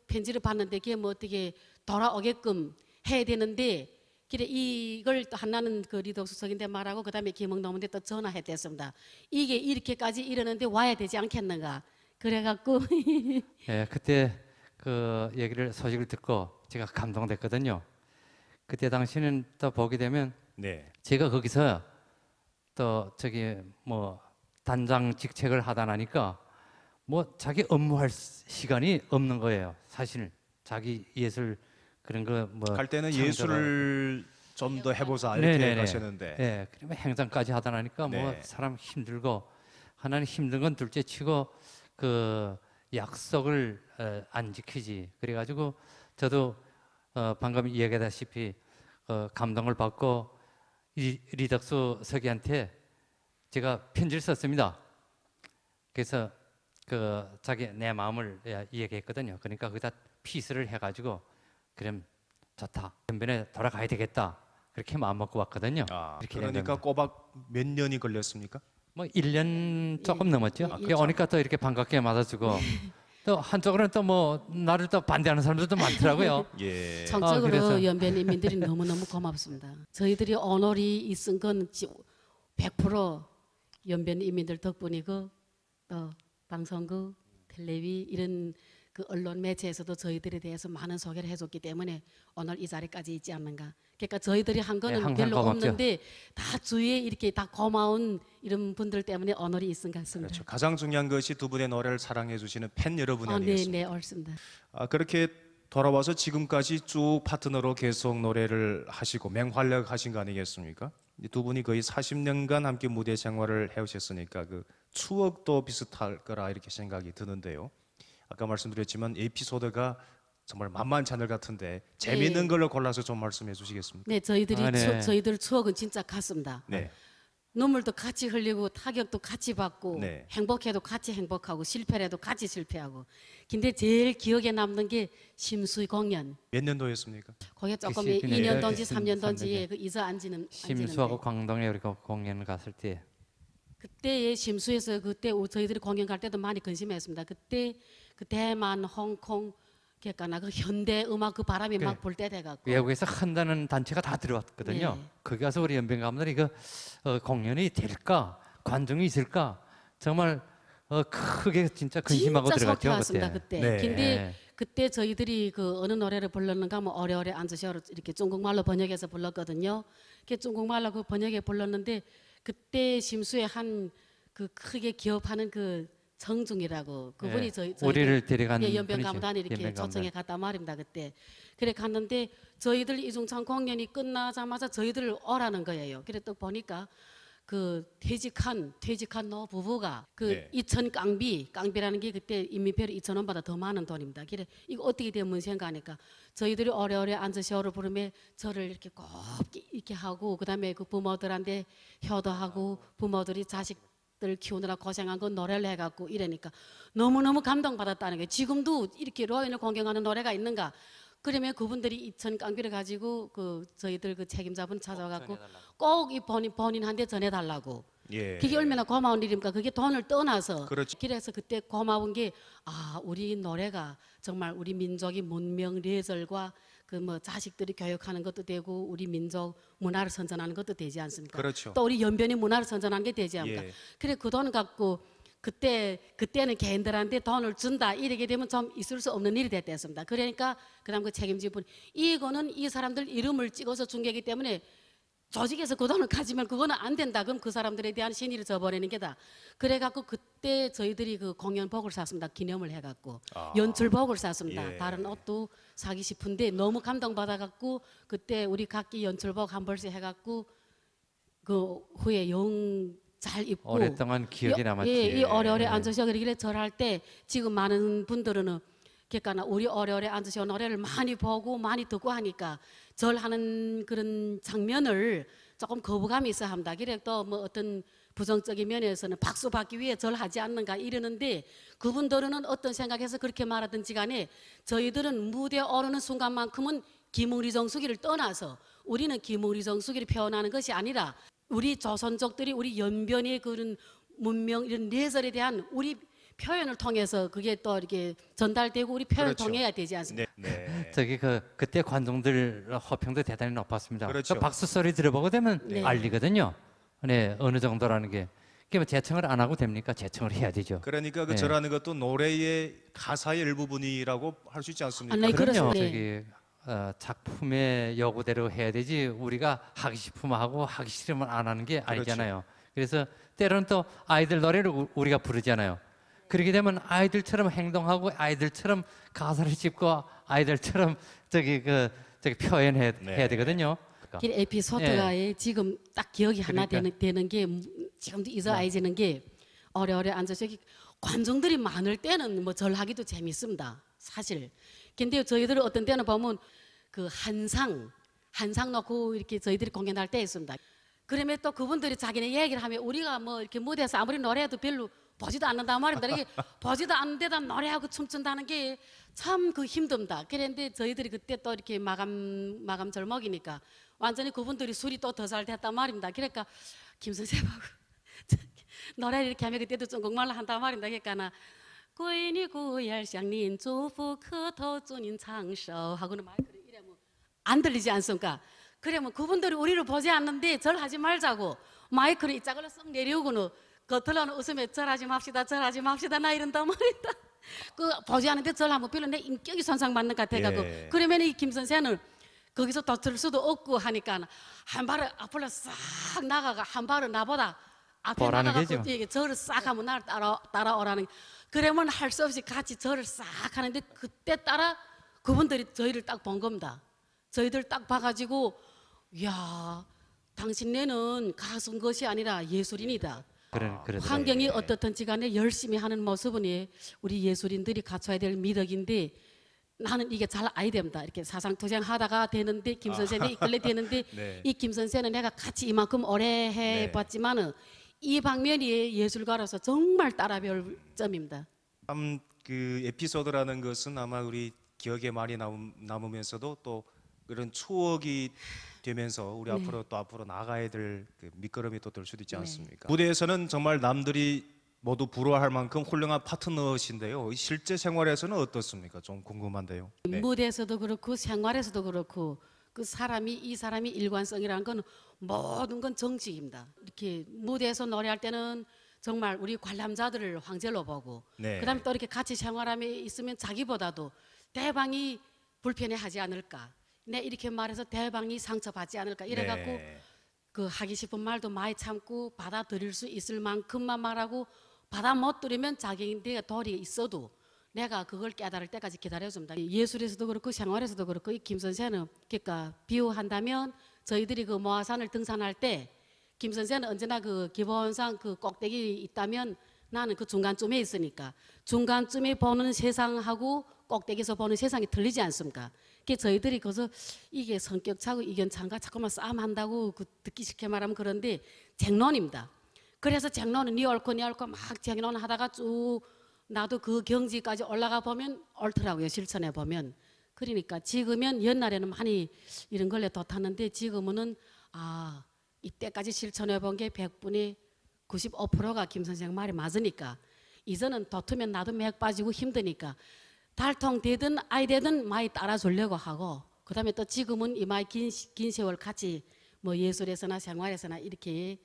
편지를 받는데 그게 뭐 어떻게 돌아오게끔 해야 되는데 그래 이걸 또 하나는 그 리덕수 석인데 말하고 그다음에 김흥노문데 또 전화했댔습니다. 이게 이렇게까지 이러는데 와야 되지 않겠는가. 그래갖고 예, 그때 그 소식을 듣고 제가 감동됐거든요. 그때 당시는 또 보게 되면 네. 제가 거기서 또 저기 뭐 단장 직책을 하다 나니까 뭐 자기 업무할 시간이 없는 거예요. 사실 자기 예술 그런 거뭐 갈 때는 예술을 좀 더 해보자 이렇게 네네네. 가셨는데 네, 그러면 행정까지 하다 나니까 뭐 네. 사람 힘들고 하나는 힘든 건 둘째치고 그 약속을 안 지키지. 그래가지고 저도 방금 이야기하다시피 감동을 받고 리덕수 서기한테 제가 편지를 썼습니다. 그래서 그 자기 내 마음을 이야기했거든요. 그러니까 거기다 피스를 해가지고 그럼 좋다. 연변에 돌아가야 되겠다. 그렇게 마음 먹고 왔거든요. 이렇게 그러니까 꼬박 몇 년이 걸렸습니까? 뭐 1년 조금 넘었죠. 예, 그래 오니까 또 이렇게 반갑게 맞아주고 또 한쪽으로는 또 뭐 나를 또 반대하는 사람들도 많더라고요. 예. 전적으로 그래서- 연변 인민들이 너무너무 고맙습니다. 저희들이 오늘이 있은 건 100% 연변 인민들 덕분이고 또 방송국, 텔레비 이런 그 언론 매체에서도 저희들에 대해서 많은 소개를 해줬기 때문에 오늘 이 자리까지 있지 않는가. 그러니까 저희들이 한 거는 항상 별로 고맙죠. 없는데 다 주위에 이렇게 다 고마운 이런 분들 때문에 오늘이 있은 것 같습니다. 그렇죠. 가장 중요한 것이 두 분의 노래를 사랑해 주시는 팬 여러분이 네, 아니겠습니까? 네, 옳습니다. 그렇게 돌아와서 지금까지 쭉 파트너로 계속 노래를 하시고 맹활약하신 거 아니겠습니까? 이두 분이 거의 40년간 함께 무대 생활을 해오셨으니까 그 추억도 비슷할 거라 이렇게 생각이 드는데요. 아까 말씀드렸지만 에피소드가 정말 만만치 않을 같은데 재미있는 걸로 골라서 좀 말씀해 주시겠습니까? 네, 저희들이 네. 저희들 추억은 진짜 같습니다. 네. 눈물도 같이 흘리고 타격도 같이 받고 네. 행복해도 같이 행복하고 실패해도 같이 실패하고. 근데 제일 기억에 남는 게 심수희 공연. 몇 년도였습니까? 거기에 조금 그치, 2년도인지 네, 3년도인지 그 이사 앉는 심수하고 앉는데. 광동에 우리가 공연 갔을 때 그때의 심수에서 그때 저희들이 공연 갈 때도 많이 근심했습니다. 그때 그 대만, 홍콩 그러니까 그 현대 음악 그 바람이 그래. 막 불 때 돼갖고 외국에서 한다는 단체가 다 들어왔거든요. 네. 거기 가서 우리 연변 가문들이 이거 공연이 될까, 관중이 있을까 정말 크게 진짜 근심하고 진짜 들어갔죠 속해왔습니다 그때. 그때. 네. 근데 그때 저희들이 그 어느 노래를 불렀는가 하면 오래오래 앉으셔 이렇게 중국말로 번역해서 불렀거든요. 그 중국말로 그 번역해 불렀는데 그때 심수의 한 그 크게 기업하는 그 정중이라고 그분이 예, 저희 우리를 데려간 예, 연변 분이죠. 가무단에 이렇게 연변 가무단. 초청해 갔단 말입니다 그때. 그래 갔는데 저희들 이중창 공연이 끝나자마자 저희들을 오라는 거예요. 그래 또 보니까 그 퇴직한 노 부부가 그 네. 2천 깡비라는 게 그때 인민표로 2,000원보다 더 많은 돈입니다. 그래 이거 어떻게 되면 생각하니까 저희들이 오래오래 앉으셔를 부르면 저를 이렇게 꼭 이렇게 하고 그다음에 그 부모들한테 효도하고 부모들이 자식들 키우느라 고생한 건 노래를 해갖고 이러니까 너무너무 감동받았다는 거예요. 지금도 이렇게 로인을 공경하는 노래가 있는가? 그러면 그분들이 2천 깡비를 가지고 그 저희들 그 책임자분 찾아가고 꼭 이 본인한테 전해달라고. 예. 그게 얼마나 고마운 일입니까? 그게 돈을 떠나서. 그렇죠. 그래서 그때 고마운 게 우리 노래가 정말 우리 민족의 문명 예절과 그 뭐 자식들이 교육하는 것도 되고 우리 민족 문화를 선전하는 것도 되지 않습니까? 그렇죠. 또 우리 연변의 문화를 선전하는 게 되지 않습니까? 예. 그래 그 돈 갖고 그때는 개인들한테 돈을 준다 이렇게 되면 좀 있을 수 없는 일이 됐습니다. 그러니까 그다음 그 책임질 분 이거는 이 사람들 이름을 찍어서 준 거기 때문에 조직에서 그 돈을 가지면 그거는 안 된다. 그럼 그 사람들에 대한 신의를 져버리는 게다. 그래갖고 그때 저희들이 그 공연복을 샀습니다. 기념을 해갖고 연출복을 샀습니다. 예. 다른 옷도 사기 싶은데 너무 감동받아갖고 그때 우리 각기 연출복 한 벌씩 해갖고 그 후에 영 잘 입고 오랫동안 기억이 남았지. 이 어려울에 앉으셔 그러길래 절할 때 지금 많은 분들은 그러니까 우리 어려울에 앉으셔 노래를 많이 보고 많이 듣고 하니까 절하는 그런 장면을 조금 거부감이 있어 합니다. 그래 또 뭐 어떤 부정적인 면에서는 박수 받기 위해 절하지 않는가 이러는데 그분들은 어떤 생각에서 그렇게 말하든지 간에 저희들은 무대에 오르는 순간만큼은 김우리 정수기를 떠나서 우리는 김우리 정수기를 표현하는 것이 아니라 우리 조선족들이 우리 연변의 그런 문명 이런 예절에 대한 우리 표현을 통해서 그게 또 이렇게 전달되고 우리 표현을 그렇죠. 통해야 되지 않습니까? 네. 저기 그때 관중들 호평도 대단히 높았습니다. 그렇죠. 그 박수 소리 들어보고 되면 네. 알리거든요. 네, 어느 정도라는 게. 그러면 재청을 안 하고 됩니까? 재청을 해야 되죠. 그러니까 그 네. 절하는 것도 노래의 가사의 일부분이라고 할 수 있지 않습니까? 네, 그럼요. 그렇습니다. 저기 작품의 요구대로 해야 되지 우리가 하기 싶으면 하고 하기 싫으면 안 하는 게 아니잖아요. 그래서 때로는 또 아이들 노래를 우리가 부르잖아요. 그렇게 되면 아이들처럼 행동하고 아이들처럼 가사를 짚고 아이들처럼 저기 표현해 네. 해야 되거든요. 그 에피소드가 지금 딱 기억이 하나 그러니까. 되는 게 지금도 잊어야지는 게 어려오래 앉아서 여기 관중들이 많을 때는 뭐 절하기도 재밌습니다. 사실. 근데 저희들은 어떤 때는 보면 그 한상 놓고 이렇게 저희들이 공연할 때 있습니다. 그러면 또 그분들이 자기네 얘기를 하면 우리가 뭐 이렇게 무대에서 아무리 노래해도 별로 보지도 않는단 말입니다. 이게 보지도 않는 데다 노래하고 춤춘다는 게 참 그 힘듭니다. 그런데 저희들이 그때 또 이렇게 마감 절먹이니까 완전히 그분들이 술이 또 더 잘 됐단 말입니다. 그러니까 김 선생님하고 노래를 이렇게 하면 그때도 중국말로 한단 말입니다. 그러니까 나闺女姑爷向您祝福磕头祝您长寿 하고는 마이크를 이러면 안 들리지 않습니까? 그러면 그분들이 우리를 보지 않는데 절하지 말자고 마이크를 이짝으로 쓱 내려오고는 겉으로는 웃으며 절하지 맙시다 나 이런단 말이다. 그 보지 않는데 절하면 별로 내 인격이 손상받는 것 같아가지고 예. 그러면 이 김 선생은 거기서 더 들 수도 없고 하니까 한 발을 앞으로 싹 나가가 한 발은 나보다 앞에 보라는 나가고 거죠. 이게 절을 싹 하면 나를 따라오라는 그러면 할 수 없이 같이 절을 싹 하는데 그때 따라 그분들이 저희를 딱 본 겁니다. 저희들 딱 봐가지고 이야 당신네는 가수인 것이 아니라 예술인이다. 그렇죠. 환경이 어떻든지 간에 열심히 하는 모습은 우리 예술인들이 갖춰야 될 미덕인데 나는 이게 잘 아야 됩니다. 이렇게 사상투쟁 하다가 되는데 김 선생이 이끌려 되는데 네. 이 김 선생은 내가 같이 이만큼 오래 해봤지만은 이 방면이 예술가로서 정말 따라별 점입니다. 참 그 에피소드라는 것은 아마 우리 기억에 많이 남으면서도 또 그런 추억이 되면서 우리 네. 앞으로 나가야 될 그 밑거름이 또 될 수도 있지 네. 않습니까? 무대에서는 정말 남들이 모두 부러워할 만큼 훌륭한 파트너신데요. 실제 생활에서는 어떻습니까? 좀 궁금한데요. 네. 무대에서도 그렇고 생활에서도 그렇고 이 사람이 일관성이라는 건 모든 건 정직입니다. 이렇게 무대에서 노래할 때는 정말 우리 관람자들을 황제로 보고 네. 그다음에 또 이렇게 같이 생활함에 있으면 자기보다도 대방이 불편해하지 않을까. 내 이렇게 말해서 대방이 상처받지 않을까 이래갖고 네. 그 하기 싶은 말도 많이 참고 받아들일 수 있을 만큼만 말하고 받아 못 들으면 자기인데 도리 있어도 내가 그걸 깨달을 때까지 기다려줍니다. 예술에서도 그렇고 생활에서도 그렇고 이 김 선생은 그러니까 비유한다면 저희들이 그 모아산을 등산할 때 김 선생은 언제나 그 기본상 그 꼭대기 있다면 나는 그 중간쯤에 있으니까 중간쯤에 보는 세상하고 꼭대기에서 보는 세상이 틀리지 않습니까? 그게 저희들이 그래서 이게 성격 차고 이견 차가 자꾸만 싸움한다고 그 듣기 싫게 말하면 그런데 쟁론입니다. 그래서 쟁론은 니 옳고 막 쟁론하다가 쭉 나도 그 경지까지 올라가 보면 옳더라고요. 실천해 보면. 그러니까 지금은 옛날에는 많이 이런 걸로 덧하는데 지금은 이때까지 실천해 본 게 100분의 95%가 김 선생 말이 맞으니까 이제는 도트면 나도 맥 빠지고 힘드니까 달통 되든 아이 되든 많이 따라주려고 하고 그다음에 또 지금은 이마이 긴 세월 같이 뭐 예술에서나 생활에서나 이렇게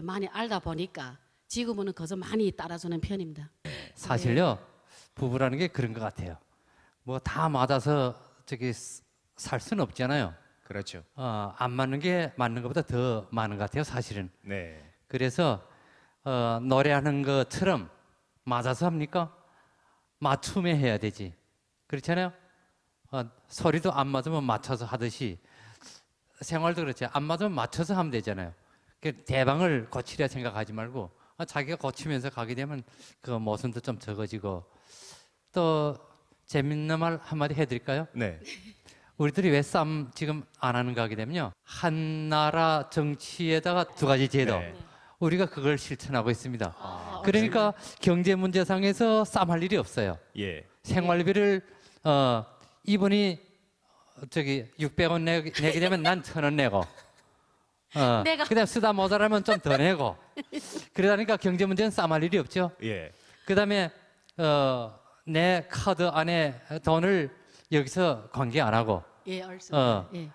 많이 알다 보니까 지금은 그저 많이 따라주는 편입니다. 사실요 부부라는 게 그런 것 같아요. 뭐 다 맞아서 저기 살 수는 없잖아요. 그렇죠. 안 맞는 게 맞는 것보다 더 많은 것 같아요, 사실은. 네. 그래서 노래하는 것처럼 맞아서 합니까? 맞춤에 해야 되지. 그렇잖아요. 소리도 안 맞으면 맞춰서 하듯이 생활도 그렇지. 안 맞으면 맞춰서 하면 되잖아요. 대방을 고치려 생각하지 말고 자기가 고치면서 가게 되면 그 모순도 좀 적어지고. 또 재밌는 말 한마디 해드릴까요? 네. 우리들이 왜 싸움 지금 안 하는가 하게 되면요, 한 나라 정치에다가 두 가지 제도, 네. 우리가 그걸 실천하고 있습니다. 그러니까 경제 문제상에서 싸움할 일이 없어요. 예. 생활비를 이분이 저기 600원 내게 되면 난 1000원 내고, 내가. 그다음 쓰다 모자라면 좀 더 내고, 그러다니까 경제 문제는 싸움할 일이 없죠. 예. 그다음에 내 카드 안에 돈을 여기서 관계 안 하고, 예, 옳습니다. 예.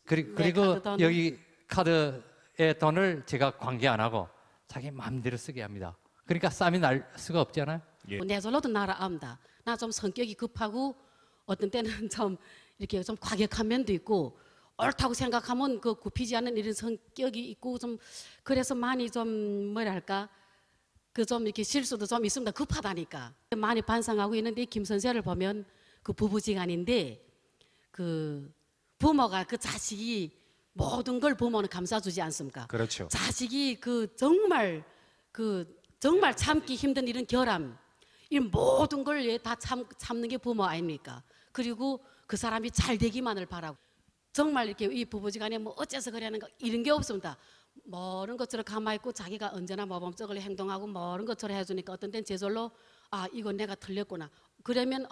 그리고 카드 돈을- 여기 카드의 돈을 제가 관계 안 하고 자기 마음대로 쓰게 합니다. 그러니까 싸움이 날 수가 없잖아요. 예. 내 절로도 나라 안다. 나 좀 성격이 급하고 어떤 때는 좀 이렇게 좀 과격한 면도 있고 옳다고 생각하면 그 굽히지 않는 이런 성격이 있고 좀 그래서 많이 좀 뭐랄까 그 좀 이렇게 실수도 좀 있습니다. 급하다니까 많이 반성하고 있는데 김 선생을 보면 그 부부지간인데 그 부모가 그 자식이 모든 걸 부모는 감싸주지 않습니까? 그렇죠. 자식이 그 정말 참기 힘든 이런 결함, 이 모든 걸 다 참는 게 부모 아닙니까? 그리고 그 사람이 잘 되기만을 바라고 정말 이렇게 이 부부지간에 뭐 어째서 그러는 거 이런 게 없습니다. 모른 것처럼 가만히 있고 자기가 언제나 모범적으로 행동하고 모른 것처럼 해주니까 어떤 때는 제절로 이건 내가 틀렸구나. 그러면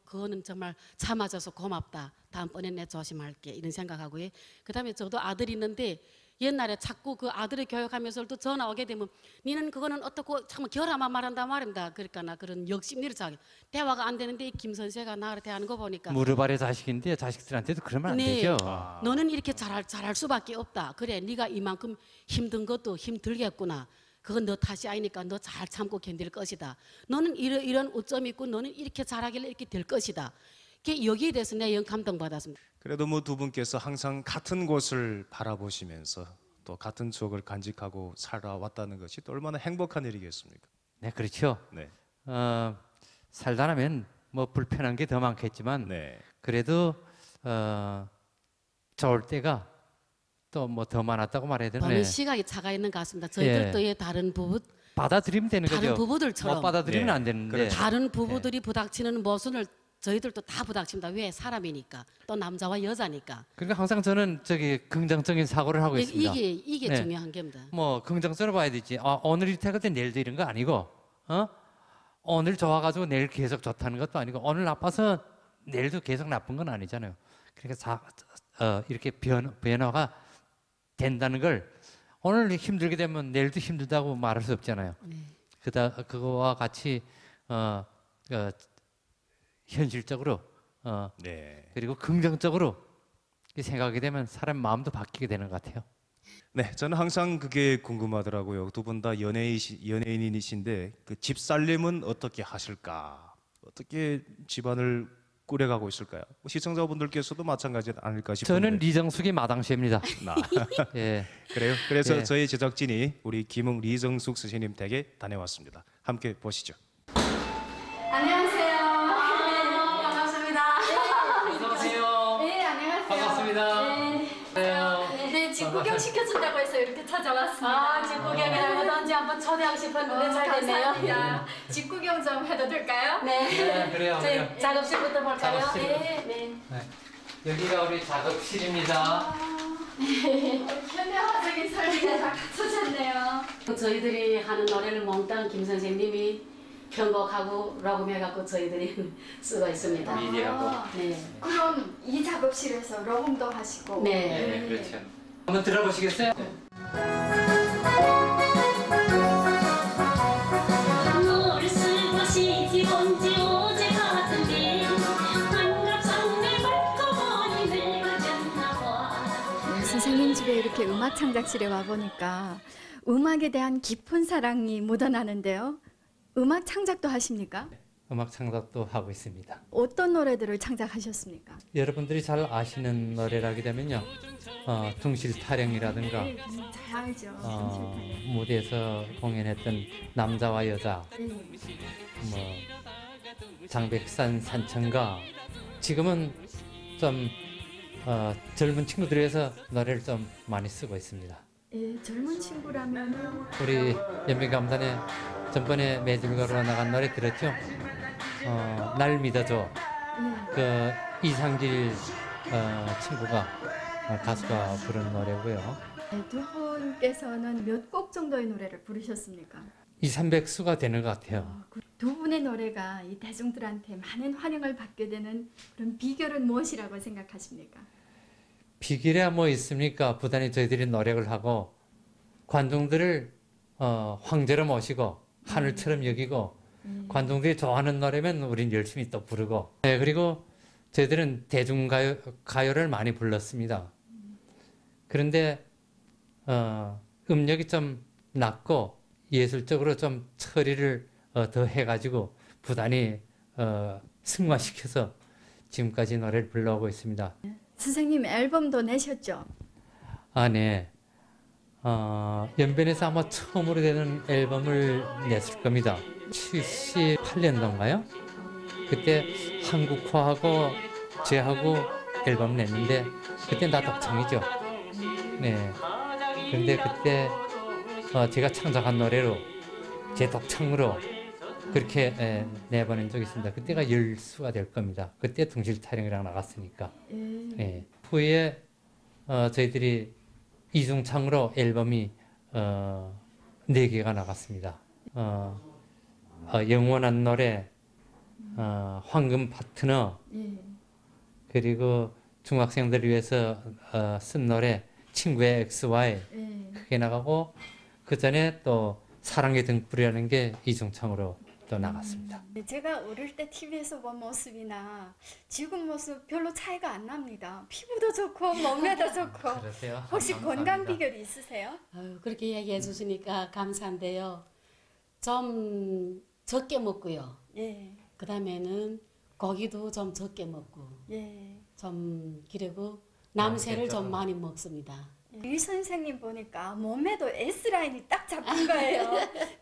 그거는 정말 참아줘서 고맙다. 다음번에 내 조심할게 이런 생각하고요. 그다음에 저도 아들이 있는데 옛날에 자꾸 그 아들을 교육하면서도 전화 오게 되면 니는 그거는 어떻고 참 결함만 말한다 말입니다. 그러니까 나 그런 욕심을 자기 대화가 안 되는데 김 선생가 나를 대하는 거 보니까 무릎 아래 자식인데 자식들한테도 그러면 안 되죠. 너는 이렇게 잘할 수밖에 없다. 그래, 네가 이만큼 힘든 것도 힘들겠구나. 그건 너 탓이 아니니까 너 잘 참고 견딜 것이다. 너는 이런 오점이 있고 너는 이렇게 잘하길래 이렇게 될 것이다. 여기에 대해서 내가 영 감동받았습니다. 그래도 뭐 두 분께서 항상 같은 곳을 바라보시면서 또 같은 추억을 간직하고 살아왔다는 것이 또 얼마나 행복한 일이겠습니까? 네, 그렇죠. 네. 살다 나면 뭐 불편한 게 더 많겠지만 네. 그래도 좋을 때가 또 뭐 더 많았다고 말해야 되나요? 보는 시각이 차가 있는 것 같습니다. 저희들도의 다른 받아들이면 되는 다른 거죠. 부부들처럼 못 받아들이면 네, 안 되는데. 그렇죠. 다른 부부들이 부닥치는 모순을 저희들도 다 부닥칩니다. 왜? 사람이니까. 또 남자와 여자니까. 그러니까 항상 저는 저기 긍정적인 사고를 하고 있습니다. 이게 네. 중요한 겁니다. 뭐 긍정적으로 봐야 되지. 오늘 이렇게 하거든 내일도 이런 거 아니고, 오늘 좋아가지고 내일 계속 좋다는 것도 아니고, 오늘 나빠서 내일도 계속 나쁜 건 아니잖아요. 그러니까 이렇게 변화가 된다는 걸 오늘 힘들게 되면 내일도 힘들다고 말할 수 없잖아요. 그거와 같이 현실적으로 네. 그리고 긍정적으로 생각하게 되면 사람 마음도 바뀌게 되는 것 같아요. 네, 저는 항상 그게 궁금하더라고요. 두 분 다 연예인이신데 그 집살림은 어떻게 하실까? 어떻게 집안을 꾸려가고 있을까요? 시청자분들께서도 마찬가지 아닐까 싶은데. 저는 리정숙이 마당쇠입니다. 예. 그래요? 그래서 예. 저희 제작진이 우리 김웅 리정숙 스님 댁에 다녀왔습니다. 함께 보시죠. 안녕하세요. 반갑습니다. 안녕하세요. 네, 안녕하세요. 반갑습니다. 네, 집 구경 시켜준다고 해서 이렇게 찾아왔습니다. 집 구경이라고 언제 한번 초대하고 싶었는데 잘 됐네요. 감사합니다. 집 구경 좀 해도 될까요? 네, 그래요. 저희 작업실부터 볼까요? 작업실. 네. 여기가 우리 작업실입니다. 현대화적인 설비가 다 갖춰졌네요. 저희들이 하는 노래를 몽땅 김 선생님이 편곡하고 녹음해갖고 저희들이 쓰고 있습니다. 미디하고. 네. 그럼 이 작업실에서 녹음도 하시고. 네. 네, 그렇죠. 한번 들어보시겠어요? 음악 창작실에 와 보니까 음악에 대한 깊은 사랑이 묻어나는데요. 음악 창작도 하십니까? 음악 창작도 하고 있습니다. 어떤 노래들을 창작하셨습니까? 여러분들이 잘 아시는 노래라게 되면요, 둥실 타령이라든가 잘 알죠. 무대에서 공연했던 남자와 여자, 뭐 장백산 산천가. 지금은 좀 젊은 친구들이 해서 노래를 좀 많이 쓰고 있습니다. 예, 젊은 친구라면은 우리 연변감단에 전번에 매질가로 나간 노래 들었죠? 날 믿어줘. 그 이상길 친구가 가수가 부른 노래고요. 두 분께서는 몇 곡 정도의 노래를 부르셨습니까? 200~300수가 되는 것 같아요. 두 분의 노래가 이 대중들한테 많은 환영을 받게 되는 그런 비결은 무엇이라고 생각하십니까? 비결이야 뭐 있습니까? 부단히 저희들이 노력을 하고 관중들을 황제로 모시고 하늘처럼 여기고 관중들이 좋아하는 노래면 우린 열심히 또 부르고, 네, 그리고 저희들은 가요를 많이 불렀습니다. 그런데 음역이 좀 낮고 예술적으로 좀 처리를 더 해가지고 부단히 승화시켜서 지금까지 노래를 불러오고 있습니다. 선생님 앨범도 내셨죠? 아, 네. 연변에서 아마 처음으로 되는 앨범을 냈을 겁니다. 78년도인가요? 그때 한국화하고 제하고 앨범 냈는데 그때 나 독창이죠. 네. 그런데 그때 제가 창작한 노래로 제 독창으로 그렇게 내보낸 적이 있습니다. 그때가 10수가 될 겁니다. 그때 둥실타령이랑 나갔으니까. 예. 후에 저희들이 이중창으로 앨범이 4개가 나갔습니다. 영원한 노래, 황금 파트너, 그리고 중학생들을 위해서 쓴 노래 친구의 XY 그게 나가고, 그 전에 또 사랑의 등불이라는 게 이중창으로 또 나갔습니다. 제가 어릴 때 TV에서 본 모습이나 지금 모습 별로 차이가 안 납니다. 피부도 좋고 몸매도 좋고. 그러세요? 혹시 감사합니다. 건강 비결이 있으세요? 그렇게 얘기해 주시니까 감사한데요. 좀 적게 먹고요. 예, 그 다음에는 고기도 좀 적게 먹고, 예. 좀 그리고 남새를 좀 많이 먹습니다. 이 선생님 보니까 몸매도 S라인이 딱 잡힌 거예요.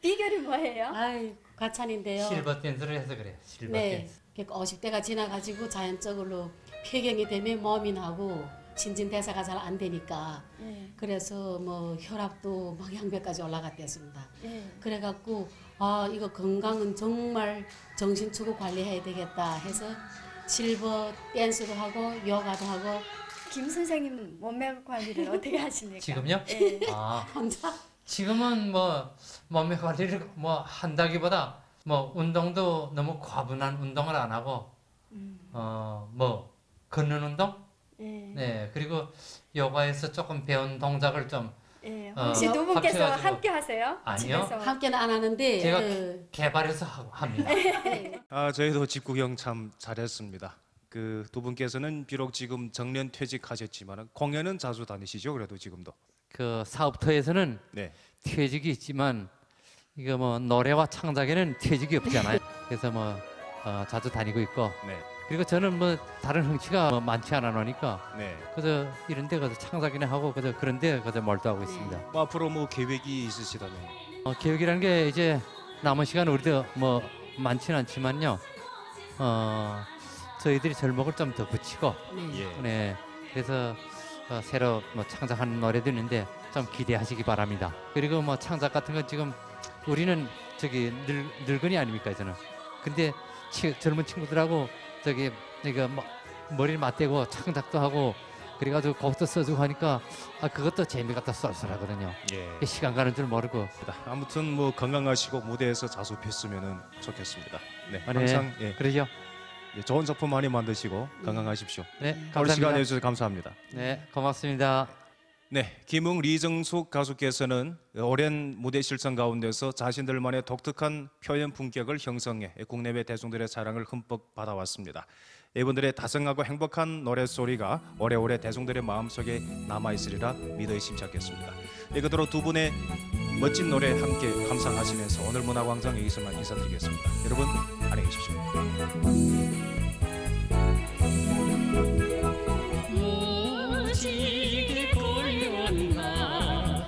비결이 뭐예요? 아이, 과찬인데요. 실버 댄스를 해서 그래요. 실버 네. 댄스. 50대가 지나가지고 자연적으로 폐경이 되면 몸이 나고 신진대사가 잘 안 되니까 예, 그래서 뭐 혈압도 막 양배까지 올라갔댔습니다. 예. 그래갖고 이거 건강은 정말 정신주고 관리해야 되겠다 해서 실버 댄스도 하고 요가도 하고. 김 선생님은 몸매 관리를 어떻게 하십니까? 지금요? 예. 혼자 지금은 뭐 몸매 관리를 뭐 한다기보다 뭐 운동도 너무 과분한 운동을 안 하고 뭐 걷는 운동, 예. 네, 그리고 요가에서 조금 배운 동작을 좀 예. 혹시 두 분께서 합쳐가지고- 함께 하세요? 아니요. 집에서? 함께는 안 하는데 제가 개발해서 합니다. 저희도 집 구경 참 잘했습니다. 그 두 분께서는 비록 지금 정년 퇴직하셨지만 공연은 자주 다니시죠? 그래도 지금도. 그 사업터에서는 네. 퇴직이 있지만 이거 뭐 노래와 창작에는 퇴직이 없잖아요. 그래서 뭐 자주 다니고 있고, 네. 그리고 저는 뭐 다른 흥취가 뭐 많지 않아 놓으니까 네. 그저 이런데 그저 창작이나 하고 그저 그런데 그저 몰두하고 있습니다. 뭐 앞으로 뭐 계획이 있으시다면? 계획이라는 게 이제 남은 시간 우리도 뭐 많지는 않지만요. 저희들이 절목을 좀 더 붙이고, 예. 네, 그래서 새로 뭐 창작하는 노래도 있는데 좀 기대하시기 바랍니다. 그리고 뭐 창작 같은 건 지금 우리는 저기 늙은이 아닙니까 저는. 근데 젊은 친구들하고 저기 이거 뭐 머리를 맞대고 창작도 하고 그래가지고 곡도 써주고 하니까 그것도 재미가 또 쏠쏠하거든요. 예. 시간 가는 줄 모르고. 아무튼 뭐 건강하시고 무대에서 자주 뵀으면 좋겠습니다. 네. 항상 예. 그러죠. 예, 좋은 작품 많이 만드시고 건강하십시오. 네, 오늘 시간 감사합니다. 내주셔서 감사합니다. 네, 고맙습니다. 네, 김웅, 리정숙 가수께서는 오랜 무대 실성 가운데서 자신들만의 독특한 표현 품격을 형성해 국내외 대중들의 사랑을 흠뻑 받아왔습니다. 이분들의 다정하고 행복한 노랫소리가 오래오래 대중들의 마음속에 남아있으리라 믿어 의심찮겠습니다. 그대로 두 분의 멋진 노래 함께 감상하시면서 오늘 문화광장 여기서만 인사드리겠습니다. 여러분 안녕히 계십시오. 무지개 고요한 날